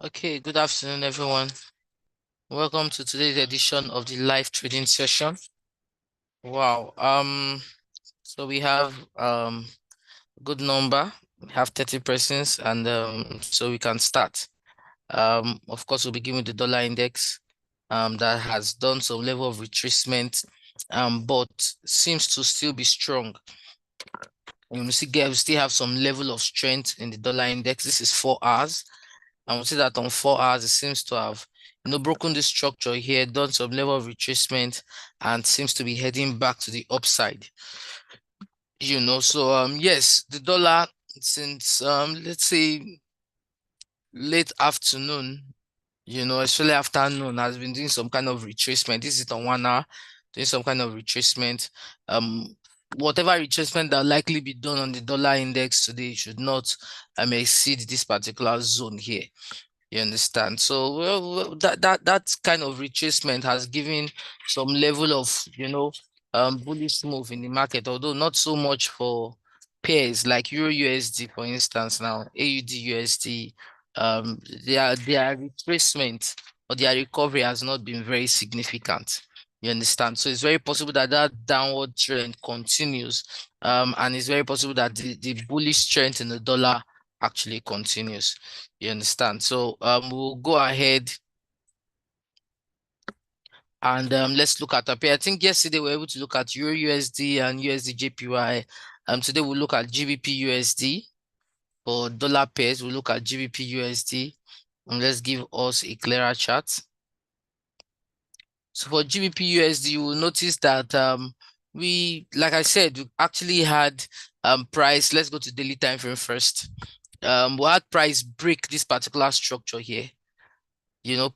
Okay, good afternoon, everyone. Welcome to today's edition of the live trading session. Wow. So we have good number. We have 30 persons, and so we can start. Of course, we'll begin with the dollar index that has done some level of retracement, but seems to still be strong. We still have some level of strength in the dollar index. This is 4 hours. And we see that on 4 hours, it seems to have, broken the structure here, done some level of retracement, and seems to be heading back to the upside. So yes, the dollar since let's say late afternoon, especially afternoon, has been doing some kind of retracement. This is on 1 hour, doing some kind of retracement. Whatever retracement that likely be done on the dollar index today should not exceed this particular zone here. You understand? So that kind of retracement has given some level of bullish move in the market, although not so much for pairs like Euro USD, for instance. Now AUD USD, their retracement or their recovery has not been very significant. You understand? So it's very possible that that downward trend continues, and it's very possible that the bullish trend in the dollar actually continues. You understand? So we'll go ahead and let's look at a pair. I think yesterday we were able to look at Euro USD and USD JPY. Today we'll look at GBP USD. For dollar pairs, we'll look at GBP USD. And let's give us a clearer chart. So for GBP USD, you will notice that we, like I said, we actually had price. Let's go to daily time frame first. We had price break this particular structure here.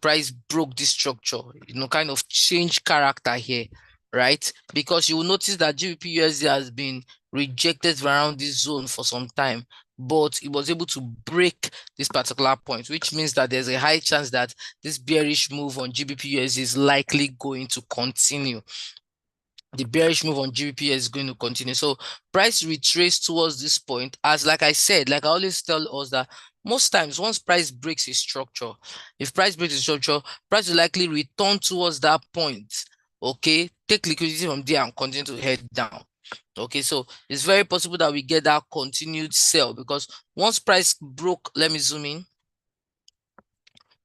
Price broke this structure, kind of change character here, right? Because you will notice that GBP USD has been rejected around this zone for some time, but it was able to break this particular point, which means that there's a high chance that this bearish move on GBP USD is likely going to continue. The bearish move on GBP is going to continue. So price retrace towards this point, as like I said, like I always tell us that most times once price breaks a structure, if price breaks a structure, price will likely return towards that point. Okay, take liquidity from there and continue to head down. Okay, so it's very possible that we get that continued sell, because once price broke, let me zoom in.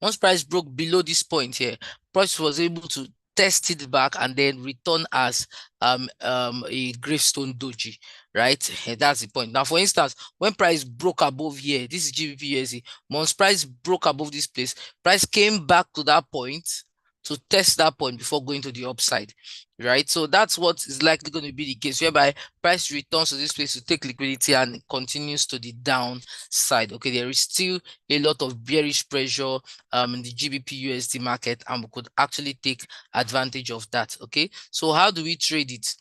Once price broke below this point here, price was able to test it back and then return as a gravestone doji, right? That's the point. Now, for instance, when price broke above here, this is GBP USD. Once price broke above this place, price came back to that point to test that point before going to the upside, right? So that's what is likely going to be the case, whereby price returns to this place to take liquidity and continues to the downside. Okay, there is still a lot of bearish pressure in the GBP USD market, and we could actually take advantage of that. Okay, so how do we trade it?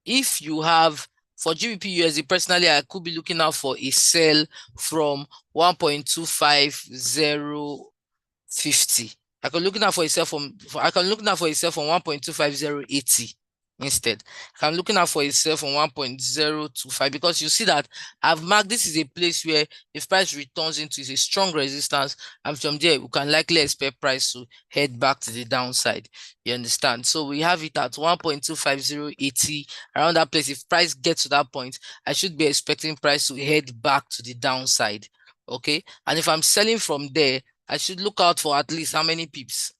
If you have for GBP USD, personally, I could be looking out for a sell from 1.25050. I can look out for a sell from 1.25080 instead. I'm looking out for a sell from 1.025, because you see that I've marked this is a place where if price returns into a strong resistance, and from there we can likely expect price to head back to the downside. You understand? So we have it at 1.25080, around that place. If price gets to that point, I should be expecting price to head back to the downside. Okay, and if I'm selling from there, I should look out for at least how many pips?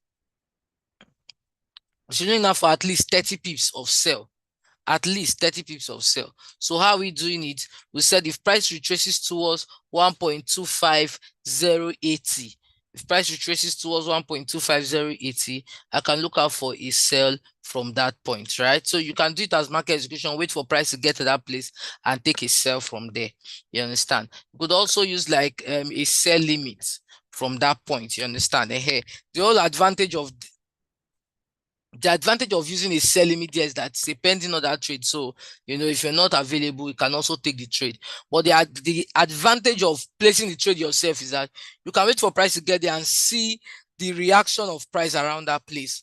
I should look out for at least 30 pips of sell. At least 30 pips of sell. So how are we doing it? We said if price retraces towards 1.25080, if price retraces towards 1.25080, I can look out for a sell from that point, right? So you can do it as market execution, wait for price to get to that place and take a sell from there. You understand? You could also use like a sell limit from that point. You understand? Hey, the whole advantage of using a sell limit there is that it's depending on that trade. So, if you're not available, you can also take the trade. But the advantage of placing the trade yourself is that you can wait for price to get there and see the reaction of price around that place.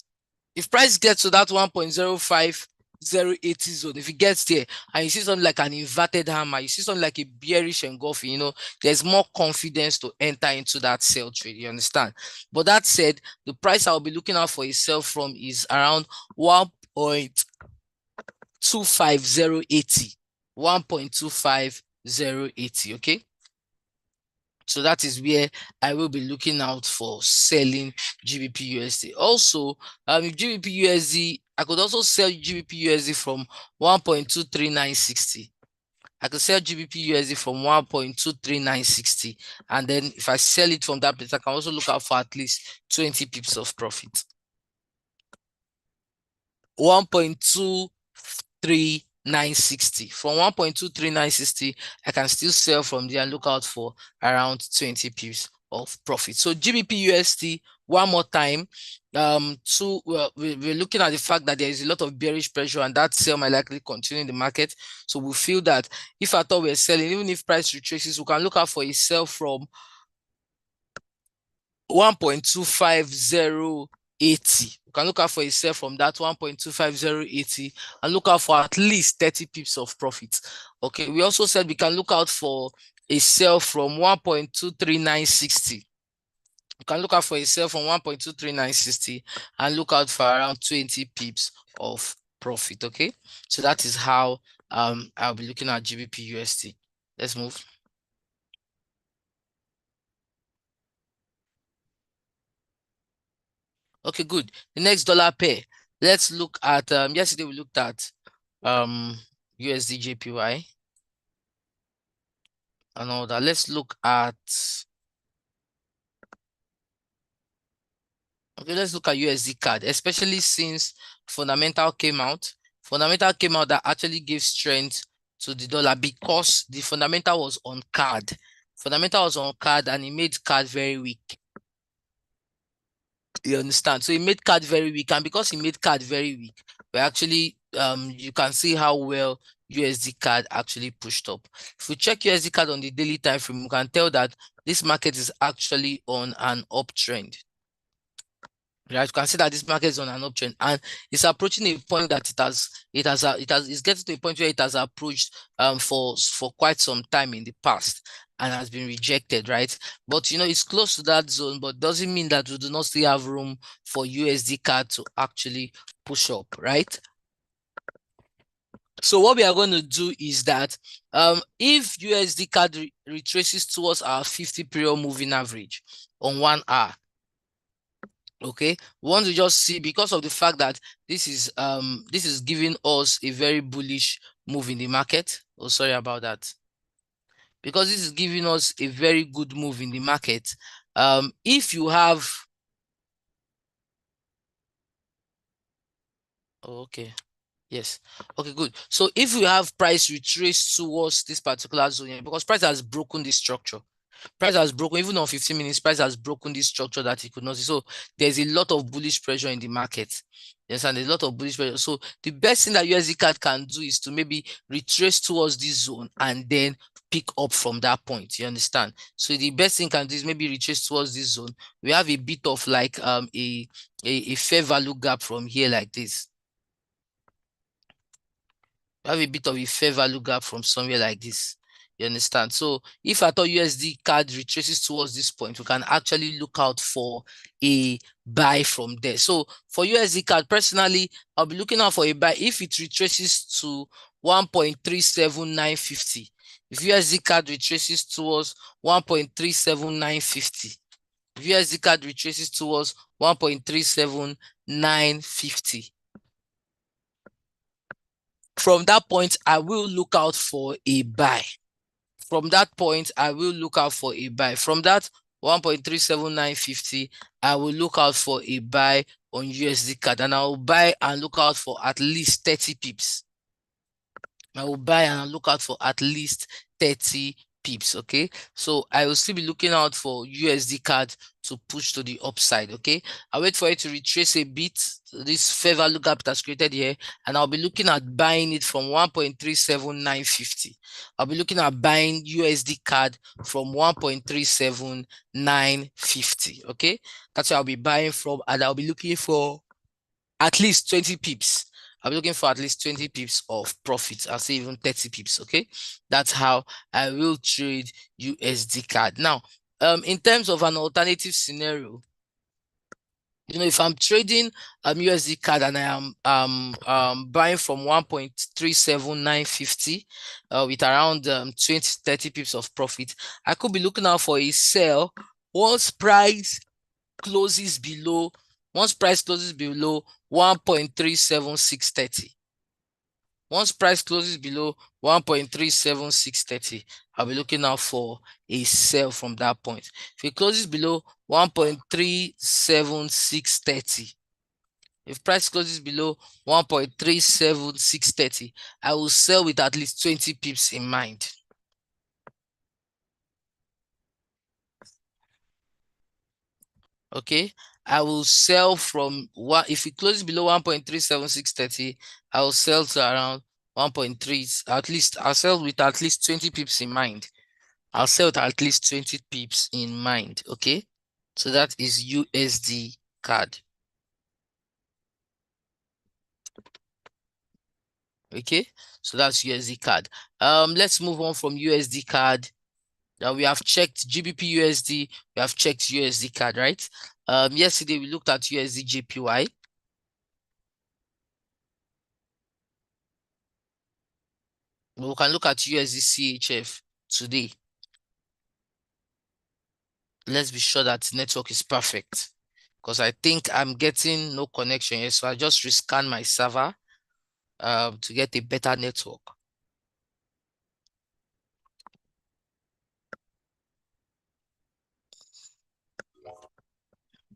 If price gets to that 1.05 080 zone. If it gets there and you see something like an inverted hammer, you see something like a bearish engulfing, there's more confidence to enter into that sell trade. You understand? But that said, the price I'll be looking out for a sell from is around 1.25080. 1.25080. Okay. So that is where I will be looking out for selling GBP USD. Also, if GBP USD, I could also sell GBP USD from 1.23960. I could sell GBP USD from 1.23960. And then if I sell it from that place, I can also look out for at least 20 pips of profit. 1.23960. From 1.23960, I can still sell from there and look out for around 20 pips of profit. So GBP USD, one more time. We're looking at the fact that there is a lot of bearish pressure and that sell might likely continue in the market. So we feel that if at all we're selling, even if price retraces, we can look out for a sell from 1.25080. You can look out for a sell from that 1.25080 and look out for at least 30 pips of profit. Okay, we also said we can look out for a sell from 1.23960. You can look out for a sell from 1.23960 and look out for around 20 pips of profit. Okay, so that is how I'll be looking at GBP USD. Let's move. Okay, good. The next dollar pair. Let's look at yesterday we looked at USD JPY and all that. Let's look at USD CAD, especially since fundamental came out. Fundamental came out that actually gave strength to the dollar because the fundamental was on CAD. Fundamental was on CAD and it made CAD very weak. You understand? So it made CAD very weak, and because it made CAD very weak, we actually you can see how well USD CAD actually pushed up. If we check USD CAD on the daily time frame, we can tell that this market is actually on an uptrend. Right, you can see that this market is on an uptrend and it's approaching a point that it's getting to a point where it has approached for quite some time in the past and has been rejected, right? But it's close to that zone, but doesn't mean that we do not still have room for USD CAD to actually push up, right? So what we are going to do is that if USD CAD retraces towards our 50 period moving average on 1 hour, okay, we want to just see, because of the fact that this is giving us a very bullish move in the market. Oh, sorry about that. Because this is giving us a very good move in the market. If you have okay, yes, okay, good. So if we have price retrace towards this particular zone, because price has broken this structure, price has broken, even on 15 minutes, price has broken this structure that it could not see. So there's a lot of bullish pressure in the market. Yes, and there's a lot of bullish pressure. So the best thing that USD CAD can do is to maybe retrace towards this zone and then pick up from that point. You understand? So the best thing can do is maybe retrace towards this zone. We have a bit of like a fair value gap from here like this. We have a bit of a fair value gap from somewhere like this. You understand? So if at all USD CAD retraces towards this point, we can actually look out for a buy from there. So for USD CAD, personally, I'll be looking out for a buy if it retraces to 1.37950. If USD CAD retraces towards 1.37950, if USD CAD retraces towards 1.37950, from that point, I will look out for a buy. From that point, I will look out for a buy. From that 1.37950, I will look out for a buy on USD CAD, and I will buy and look out for at least 30 pips. I will buy and look out for at least 30 pips. Okay, so I will still be looking out for USD CAD to push to the upside. Okay, I wait for it to retrace a bit, this fair value gap that's created here, and I'll be looking at buying it from 1.37950. I'll be looking at buying USD CAD from 1.37950. Okay, that's what I'll be buying from, and I'll be looking for at least 20 pips. I'll be looking for at least 20 pips of profit. I'll say even 30 pips. Okay, that's how I will trade USD CAD. Now, in terms of an alternative scenario, if I'm trading USD CAD and I am buying from 1.37950 with around 20-30 pips of profit, I could be looking out for a sell once price closes below 1.37630. Once price closes below 1.37630, I'll be looking out for a sell from that point. If it closes below 1.37630, if price closes below 1.37630, I will sell with at least 20 pips in mind. Okay, I will sell from what if it closes below 1.37630, I will sell to around 1.3. At least I'll sell with at least 20 pips in mind. I'll sell with at least 20 pips in mind. Okay, so that is USD CAD. Okay, so that's USD CAD. Let's move on from USD CAD. Now we have checked GBP USD, we have checked USD CAD, right? Yesterday we looked at USD JPY. We can look at USD CHF today. Let's be sure that network is perfect, because I think I'm getting no connection here. So I just rescan my server to get a better network.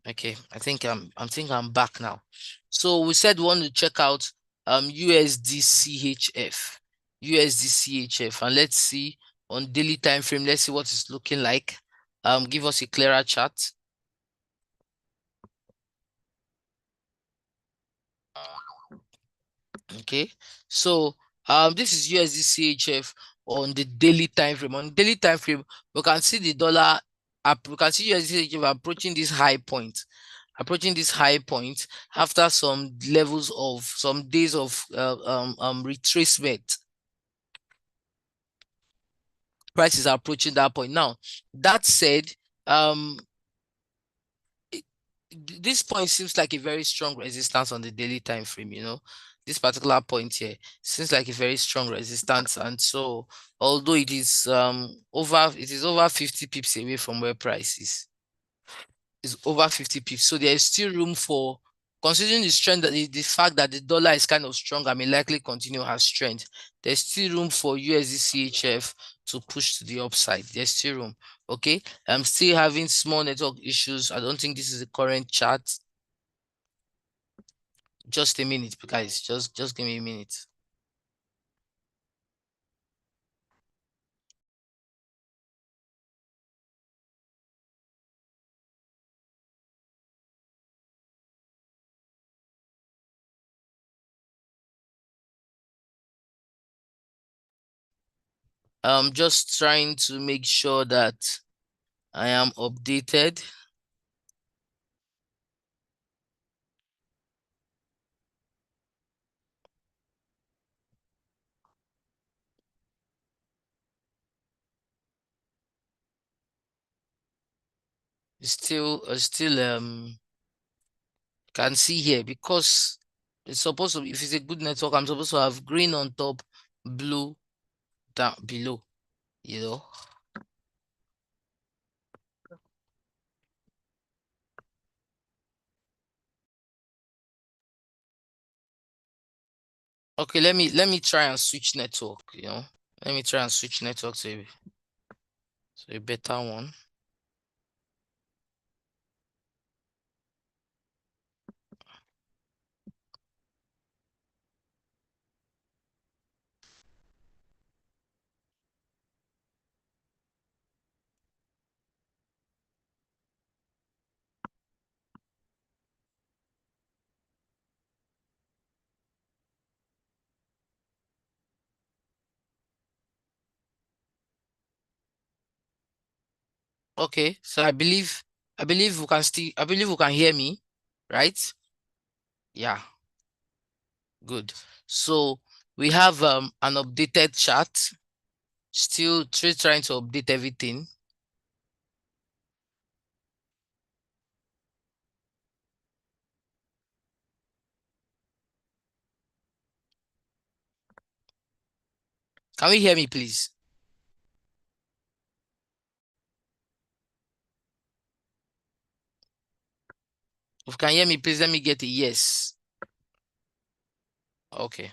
Okay, I think I'm back now. So we said we want to check out USD CHF. USD CHF, and let's see on daily time frame. Let's see what it's looking like. Give us a clearer chart. Okay, so this is USD CHF on the daily time frame. On the daily time frame, we can see the dollar up. We can see USD CHF approaching this high point. Approaching this high point after some levels of some days of retracement. Prices are approaching that point. Now, that said, um, this point seems like a very strong resistance on the daily time frame. This particular point here seems like a very strong resistance, and so although it is over 50 pips away from where price is over 50 pips. So there is still room for, considering the strength, that the fact that the dollar is kind of strong and may likely continue has strength. There's still room for USD CHF to push to the upside. There's still room. Okay, I'm still having small network issues. I don't think this is the current chart. Just a minute, guys. Just give me a minute. I'm just trying to make sure that I am updated. Still can see here, because it's supposed to be, if it's a good network, I'm supposed to have green on top, blue down below, you know. Okay, let me try and switch network. Let me try and switch network to a better one. Okay, so I believe we can hear me, right? Yeah. Good. So we have an updated chart. Still trying to update everything. Can we hear me, please? If you can hear me, please let me get a yes. Okay.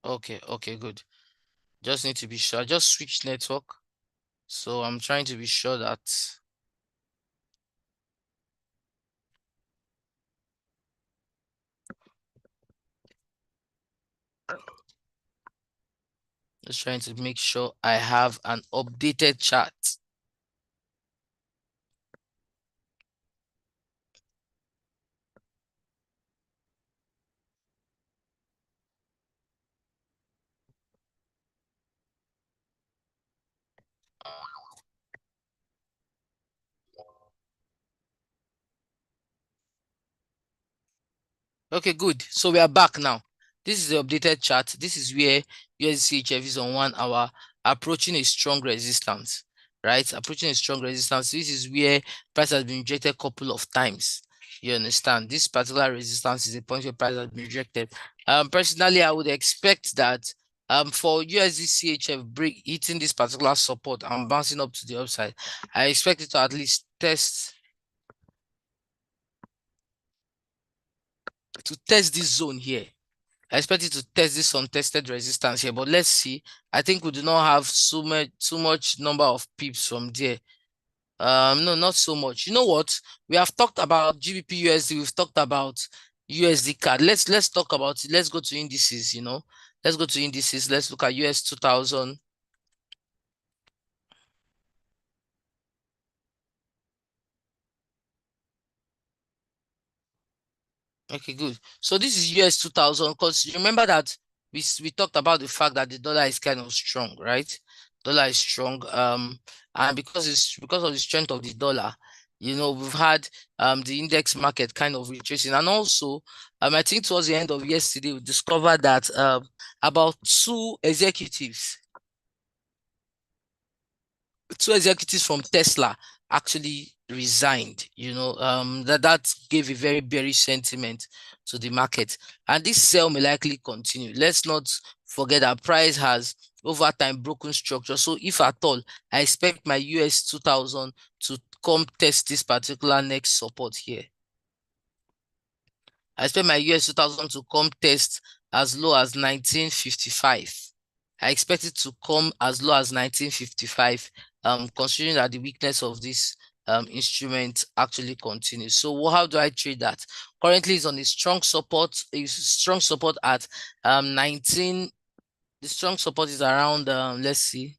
Okay, good. Just need to be sure. I just switched network. So I'm trying to be sure that just trying to make sure I have an updated chart. Okay, good. So we are back now. This is the updated chart. This is where USDCHF is on 1 hour approaching a strong resistance, right? Approaching a strong resistance. This is where price has been rejected a couple of times. You understand? This particular resistance is a point where price has been rejected. Personally, I would expect that for USDCHF break hitting this particular support and bouncing up to the upside, I expect it to at least test this zone here. I expect it to test this untested resistance here, but let's see. I think we do not have too much number of pips from there. No, not so much. You know what? We have talked about GBP USD. We've talked about USD card. Let's talk about it. Let's go to indices. Let's go to indices. Let's look at US 2000. Okay, good. So this is US 2000 because you remember that we talked about the fact that the dollar is kind of strong, right? Dollar is strong. And because of the strength of the dollar, we've had the index market kind of retracing. And also, I think towards the end of yesterday, we discovered that about two executives from Tesla actually resigned. That gave a very bearish sentiment to the market, and this sell may likely continue. Let's not forget that price has over time broken structure. So if at all, I expect my US 2000 to come test this particular next support here. I expect my US 2000 to come test as low as 1955. I expect it to come as low as 1955, considering that the weakness of this instrument actually continues. So how do I trade that? Currently, it's on a strong support. At 19. The strong support is around let's see,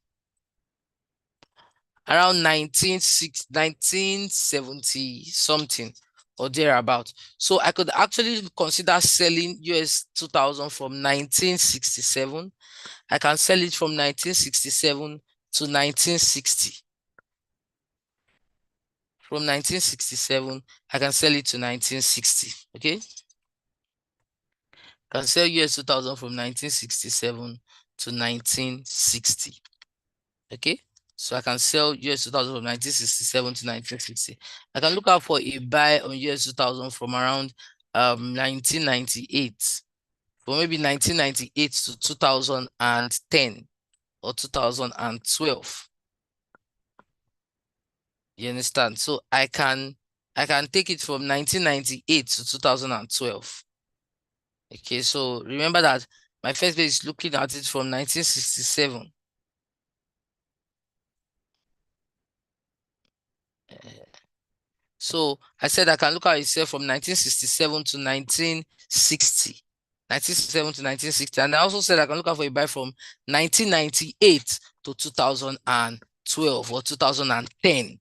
around 1970 something or thereabout. So I could actually consider selling US 2000 from 1967. I can sell it from 1967 to 1960. From 1967, I can sell it to 1960. Okay? I can sell US 2000 from 1967 to 1960. Okay? So I can sell US 2000 from 1967 to 1960. I can look out for a buy on US 2000 from around 1998. From maybe 1998 to 2010 or 2012. You understand? So I can take it from 1998 to 2012. Okay, so remember that my first base is looking at it from 1967. So I said I can look at itself from 1967 to 1960. 1967 to 1960. And I also said I can look out for a buy from 1998 to 2012 or 2010.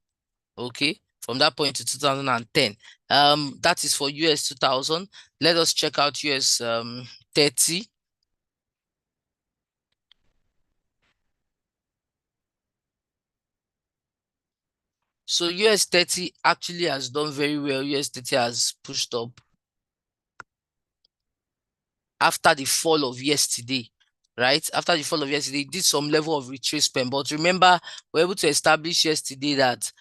Okay, from that point to 2010. That is for US 2000. Let us check out US 30. So US 30 actually has done very well. US 30 has pushed up. after the fall of yesterday, right? After the fall of yesterday, it did some level of retracement. But remember, we're able to establish yesterday that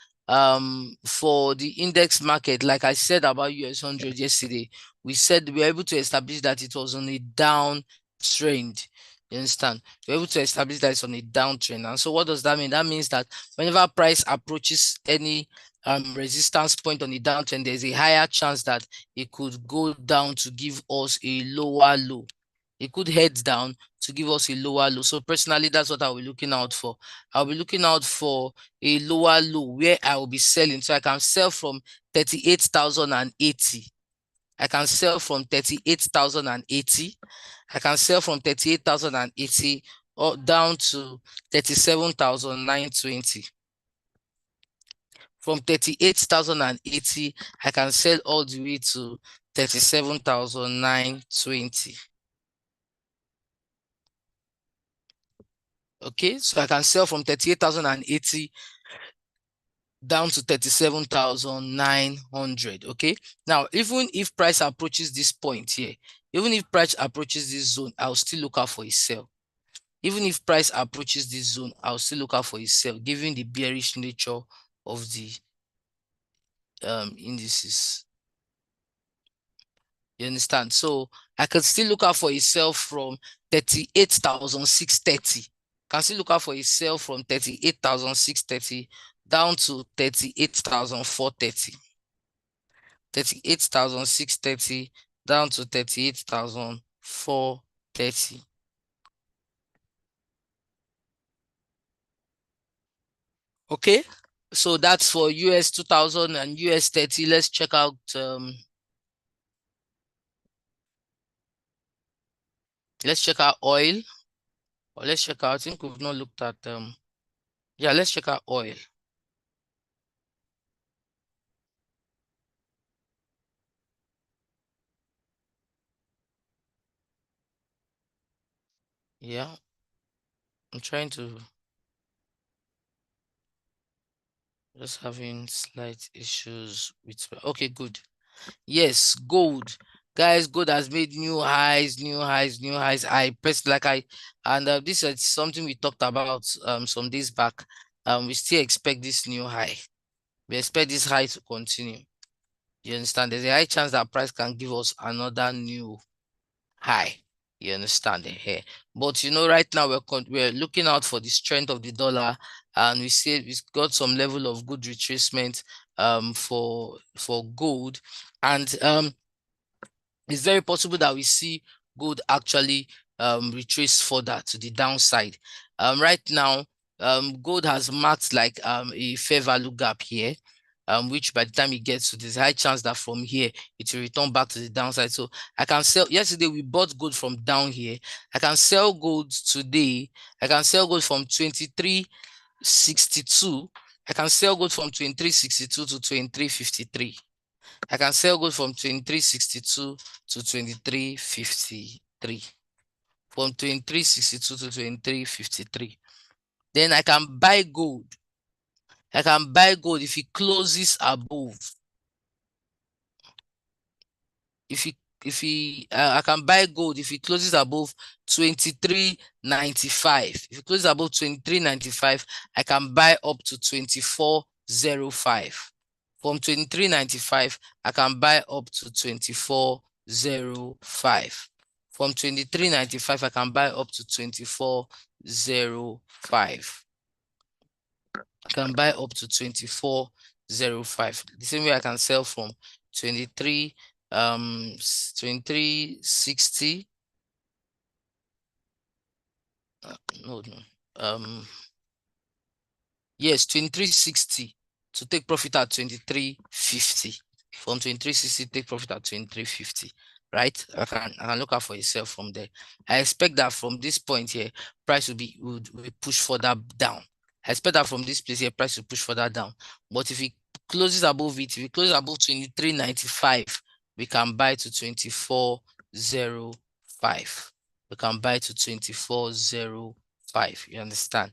for the index market, like I said about US 100 yesterday, we said we were able to establish that it was on a downtrend. You understand? We're able to establish that it's on a downtrend. And so what does that mean? That means that whenever price approaches any resistance point on the downtrend, there's a higher chance that it could go down to give us a lower low. It could head down to give us a lower low. So personally, that's what I'll be looking out for. I'll be looking out for a lower low where I will be selling. So I can sell from 38,080. I can sell from 38,080. I can sell from 38,080 or down to 37,920. From 38,080, I can sell all the way to 37,920. Okay, so I can sell from 38,080 down to 37,900. Okay, now even if price approaches this point here, even if price approaches this zone, I'll still look out for a sell. Even if price approaches this zone, I'll still look out for a sell, given the bearish nature of the indices. You understand? So I can still look out for a sell from 38,630. Can still look out for a sell from 38,630 down to 38,430. 38,630 down to 38,430. Okay, so that's for US 2000 and US 30. Let's check out oil, or let's check out, I think we've not looked at yeah, let's check out oil. Yeah, I'm trying to just having slight issues with, okay, good. Yes, gold. Guys, gold has made new highs, new highs, new highs. I personally like and this is something we talked about some days back. We still expect this new high. We expect this high to continue. You understand? There's a high chance that price can give us another new high. You understand it here? But right now we're looking out for the strength of the dollar, and we see we've got some level of good retracement for gold, and it's very possible that we see gold actually retrace further to the downside. Right now, gold has marked like a fair value gap here, which by the time it gets to, there's a high chance that from here it will return back to the downside. So I can sell. Yesterday we bought gold from down here. I can sell gold today. I can sell gold from 23.62. I can sell gold from 23.62 to 23.53. I can sell gold from 23.62 to 23.53. From 23.62 to 23.53. Then I can buy gold. I can buy gold if it closes above. I can buy gold if it closes above 23.95. If it closes above 23.95, I can buy up to 24.05. From 23.95, I can buy up to 24.05. From 23.95, I can buy up to 24.05. I can buy up to 24.05. The same way I can sell from 23.60. No, yes, 23.60 to take profit at 23.50. From 23.60, take profit at 23.50. Right? I can look out for yourself from there. I expect that from this point here, price will push further down. I expect that from this place here, price will push further down. But if it closes above it, if it closes above 23.95, we can buy to 24.05. We can buy to 24.05. You understand?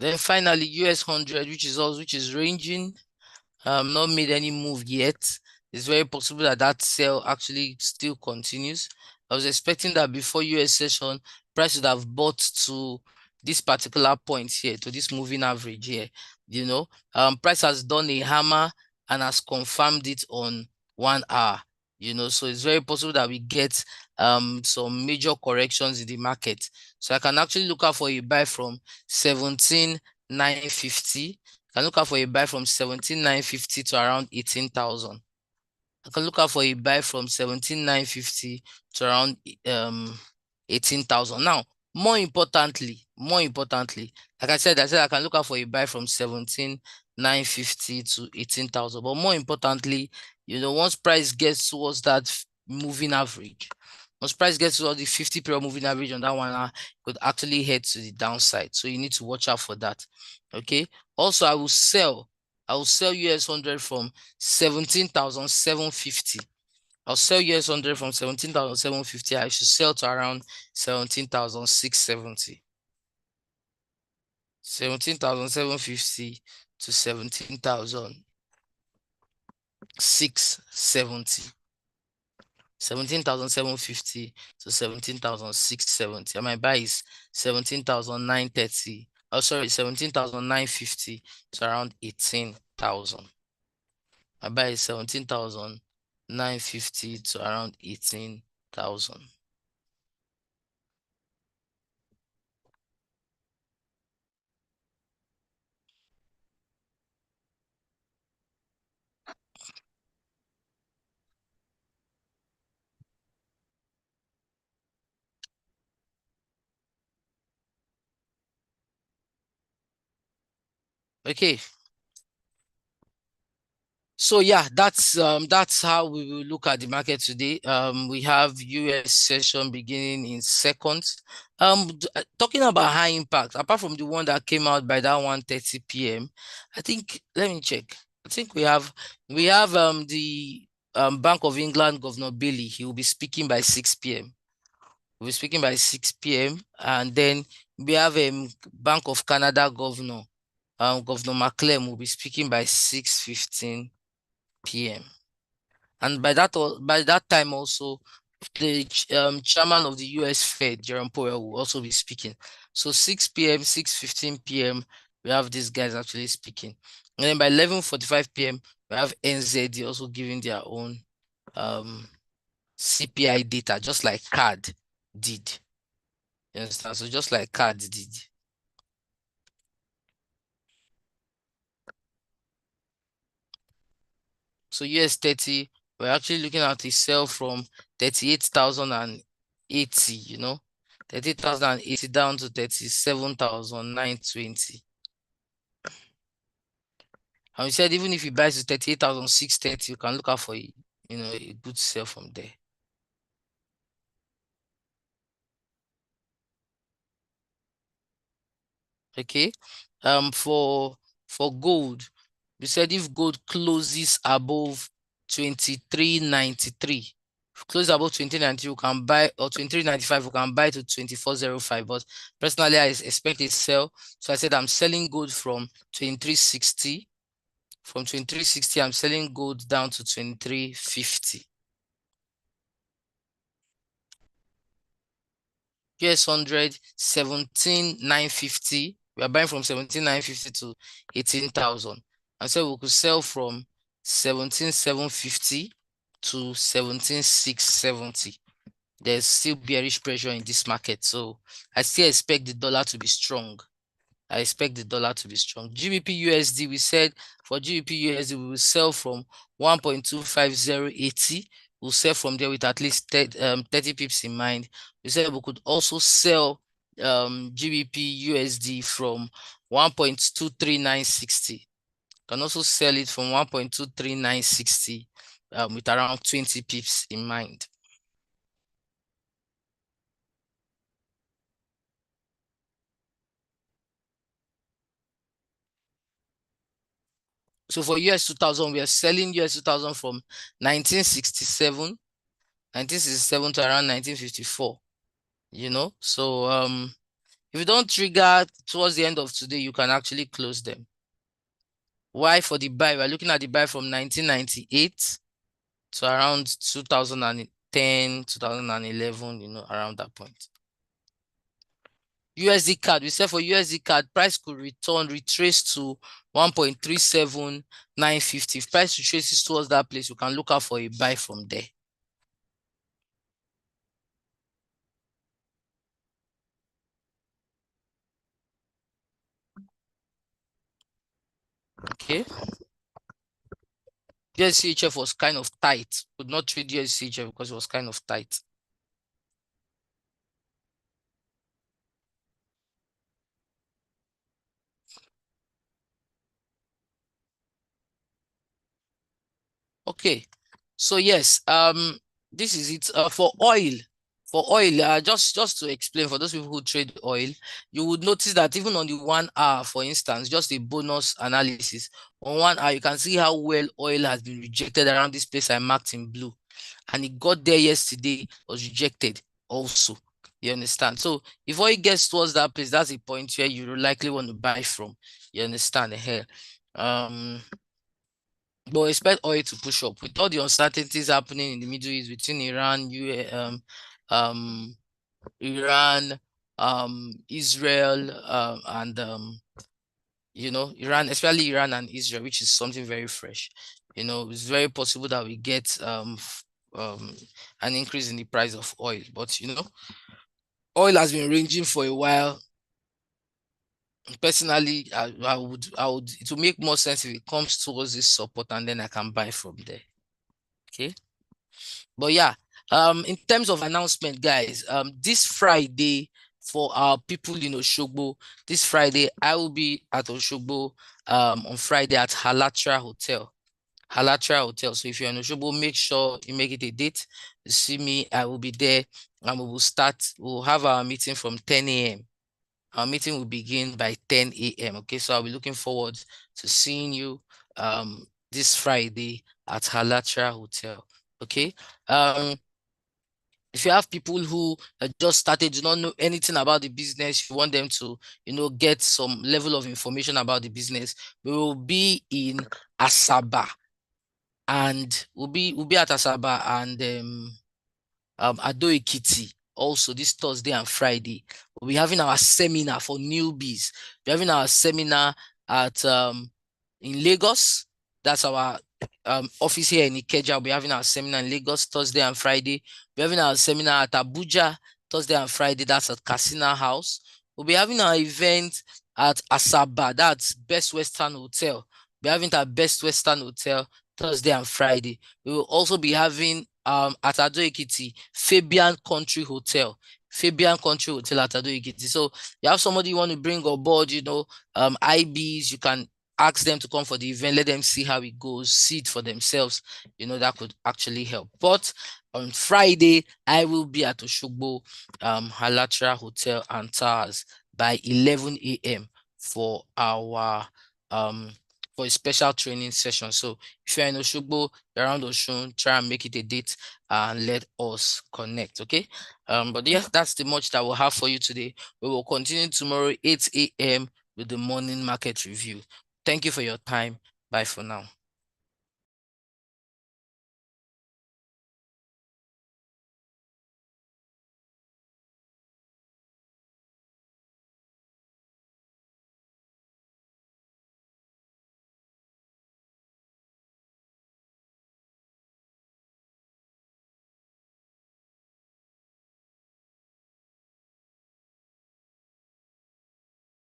Then finally, US 100, which is ranging, not made any move yet. It's very possible that that sell actually still continues. I was expecting that before US session, price would have bought to this particular point here, to this moving average here. You know, price has done a hammer and has confirmed it on 1 hour. You know, so it's very possible that we get some major corrections in the market. So I can actually look out for a buy from 17,950. Can look out for a buy from 17,950 to around 18,000. I can look out for a buy from 17,950 to around 18,000. Now, more importantly, like I said I can look out for a buy from 17,950 to 18,000. But more importantly, once price gets towards that moving average, once price gets towards the 50-period moving average on that one, could actually head to the downside. So you need to watch out for that. Okay. Also, I will sell US 100 from 17,750. I'll sell US 100 from 17,750. I should sell to around 17,670. 17,750 to 17,670. 17,750 to 17,670. And my buy is 17,930. Oh, sorry, 17,950 to around 18,000. My buy is 17,950 to around 18,000. Okay. So yeah, that's how we will look at the market today. We have US session beginning in seconds. Talking about high impact, apart from the one that came out by that 1:30 p.m., I think let me check. I think we have the Bank of England Governor Bailey. He will be speaking by 6 p.m. We'll be speaking by 6 p.m. And then we have Bank of Canada Governor Governor McClellan will be speaking by 6:15 p.m. And by that time also, the chairman of the US Fed, Jerome Powell, will also be speaking. So 6 p.m., 6:15 p.m., we have these guys actually speaking. And then by 11:45 p.m., we have NZD also giving their own CPI data, just like CAD did. You understand? So just like CAD did. So US 30, we're actually looking at a sell from 38,080, 38,080 down to 37,920. And we said even if you buy to 38,630, you can look out for a good sell from there. Okay. For gold, we said if gold closes above 23.93, close above 23.93, we can buy, or 23.95, we can buy to 24.05. But personally, I expect a sell. So I said I'm selling gold from 23.60. From 23.60, I'm selling gold down to 23.50. US 100, 17,950. We are buying from 17,950 to 18,000. And so we could sell from 17,750 to 17,670. There's still bearish pressure in this market. So I still expect the dollar to be strong. I expect the dollar to be strong. GBP USD, we said for GBP USD, we will sell from 1.25080. We'll sell from there with at least 30 pips in mind. We said we could also sell GBP USD from 1.23960. Can also sell it from 1.23960 with around 20 pips in mind. So for US 2000, we are selling US 2000 from 1967 to around 1954, So If you don't trigger towards the end of today, you can actually close them. Why for the buy? We're looking at the buy from 1998 to around 2010, 2011, around that point. USD CAD, we said for USD CAD, price could retrace to 1.37950. If price retraces towards that place, you can look out for a buy from there. Okay. USCHF was kind of tight. Could not trade USCHF because it was kind of tight. Okay. So yes, this is it. For oil, just to explain for those people who trade oil, you would notice that even on the 1 hour, for instance, just a bonus analysis on 1 hour, you can see how well oil has been rejected around this place I marked in blue, and it got there yesterday, was rejected also. You understand? So if oil gets towards that place, that's a point where you likely want to buy from. You understand? Here, but expect oil to push up with all the uncertainties happening in the Middle East between um, Iran, Israel, and Iran, especially Iran and Israel, which is something very fresh. It's very possible that we get an increase in the price of oil, but oil has been ranging for a while. Personally, I would it will make more sense if it comes towards this support and then I can buy from there. Okay. But yeah, in terms of announcement, guys, this Friday for our people in Oshogbo, this Friday I will be at Oshogbo on Friday at Halatra Hotel. Halatra Hotel. So if you're in Oshogbo, make sure you make it a date to see me. I will be there and we'll have our meeting from 10 a.m. Our meeting will begin by 10 a.m. Okay, so I'll be looking forward to seeing you this Friday at Halatra Hotel. Okay. If you have people who just started, do not know anything about the business, you want them to, get some level of information about the business, we will be in Asaba, and we'll be at Asaba and Ado Ekiti also this Thursday and Friday. We'll be having our seminar for newbies. We're having our seminar at in Lagos. That's our office here in Ikeja. We'll be having our seminar in Lagos Thursday and Friday. We're having our seminar at Abuja Thursday and Friday. That's at Casina House. We'll be having our event at Asaba. That's Best Western Hotel. We're having it at Best Western Hotel Thursday and Friday. We will also be having at Ado Ekiti, Fabian Country Hotel. Fabian Country Hotel at Ado Ekiti. So you have somebody you want to bring on board, IBs, you can ask them to come for the event, let them see how it goes, see it for themselves. That could actually help. But on Friday, I will be at Oshogbo Halatra Hotel and Towers by 11 a.m. for our for a special training session. So if you're in Oshogbo, you're around Oshun, try and make it a date and let us connect. Okay. But yeah, that's the much that we'll have for you today. We will continue tomorrow, 8 a.m. with the morning market review. Thank you for your time. Bye for now.